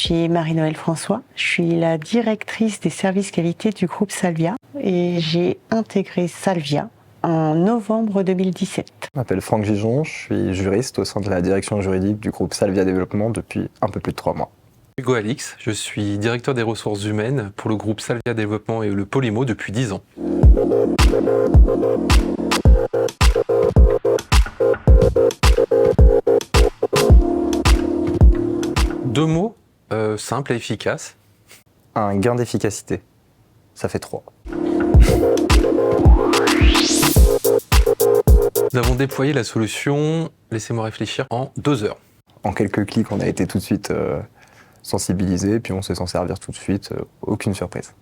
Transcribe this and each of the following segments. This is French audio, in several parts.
suis Marie-Noëlle François, je suis la directrice des services qualité du groupe Salvia et j'ai intégré Salvia en novembre 2017. Je m'appelle Franck Gijon, je suis juriste au sein de la direction juridique du groupe Salvia Développement depuis un peu plus de 3 mois. Hugo Alix, je suis directeur des ressources humaines pour le groupe Salvia Développement et le Pôle Immo depuis 10 ans. Deux mots simples et efficaces. Un gain d'efficacité, ça fait 3. Nous avons déployé la solution, laissez-moi réfléchir, en 2 heures. En quelques clics, on a été tout de suite sensibilisés, puis on sait s'en servir tout de suite, aucune surprise.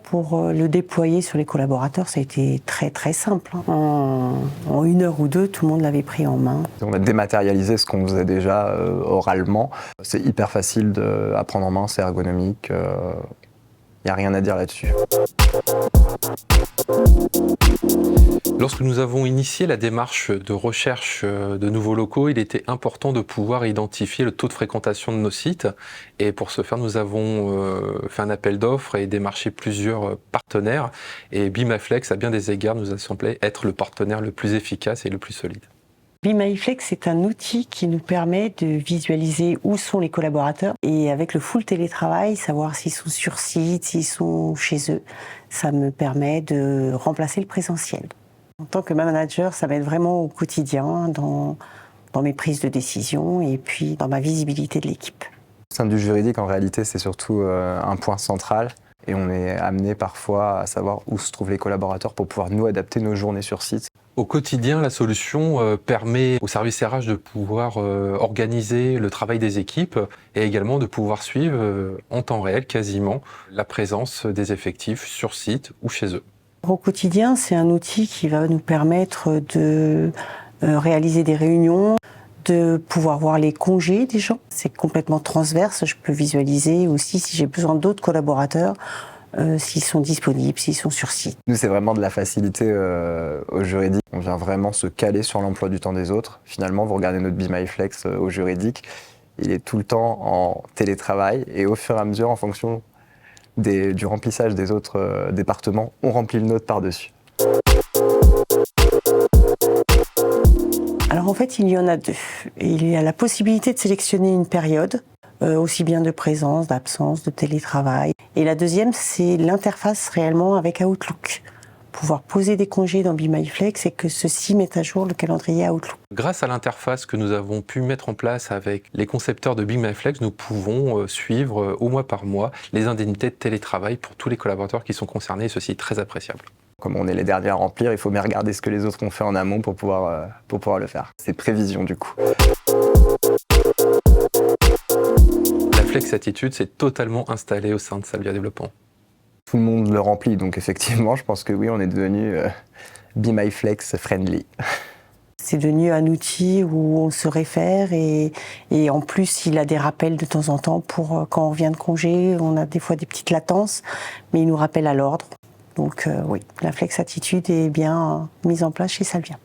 Pour le déployer sur les collaborateurs, ça a été très simple. En 1 heure ou 2, tout le monde l'avait pris en main. On a dématérialisé ce qu'on faisait déjà oralement. C'est hyper facile à prendre en main, c'est ergonomique. Il n'y a rien à dire là-dessus. Lorsque nous avons initié la démarche de recherche de nouveaux locaux, il était important de pouvoir identifier le taux de fréquentation de nos sites. Et pour ce faire, nous avons fait un appel d'offres et démarché plusieurs partenaires. Et BeMyFlex, à bien des égards, nous a semblé être le partenaire le plus efficace et le plus solide. BeMyFlex est un outil qui nous permet de visualiser où sont les collaborateurs et avec le full télétravail, savoir s'ils sont sur site, s'ils sont chez eux. Ça me permet de remplacer le présentiel. En tant que manager, ça m'aide vraiment au quotidien dans mes prises de décision et puis dans ma visibilité de l'équipe. Au sein du juridique, en réalité, c'est surtout un point central. Et on est amené parfois à savoir où se trouvent les collaborateurs pour pouvoir nous adapter nos journées sur site. Au quotidien, la solution permet au service RH de pouvoir organiser le travail des équipes et également de pouvoir suivre en temps réel quasiment la présence des effectifs sur site ou chez eux. Au quotidien, c'est un outil qui va nous permettre de réaliser des réunions, de pouvoir voir les congés des gens. C'est complètement transverse, je peux visualiser aussi si j'ai besoin d'autres collaborateurs, s'ils sont disponibles, s'ils sont sur site. Nous, c'est vraiment de la facilité au juridique. On vient vraiment se caler sur l'emploi du temps des autres. Finalement, vous regardez notre BeMyFlex au juridique, il est tout le temps en télétravail et au fur et à mesure, en fonction du remplissage des autres départements, on remplit le nôtre par-dessus. Alors en fait, il y en a 2. Il y a la possibilité de sélectionner une période, aussi bien de présence, d'absence, de télétravail. Et la deuxième, c'est l'interface réellement avec Outlook. Pouvoir poser des congés dans BeMyFlex et que ceci mette à jour le calendrier Outlook. Grâce à l'interface que nous avons pu mettre en place avec les concepteurs de BeMyFlex, nous pouvons suivre au mois par mois les indemnités de télétravail pour tous les collaborateurs qui sont concernés, et ceci est très appréciable. Comme on est les derniers à remplir, il faut bien regarder ce que les autres ont fait en amont pour pouvoir le faire. C'est prévision du coup. La Flex Attitude s'est totalement installée au sein de Salvia Développement. Tout le monde le remplit, donc effectivement, je pense que oui, on est devenu BeMyFlex friendly. C'est devenu un outil où on se réfère et en plus, il a des rappels de temps en temps pour quand on revient de congé. On a des fois des petites latences, mais il nous rappelle à l'ordre. Donc oui, la Flex Attitude est bien mise en place chez Salvia.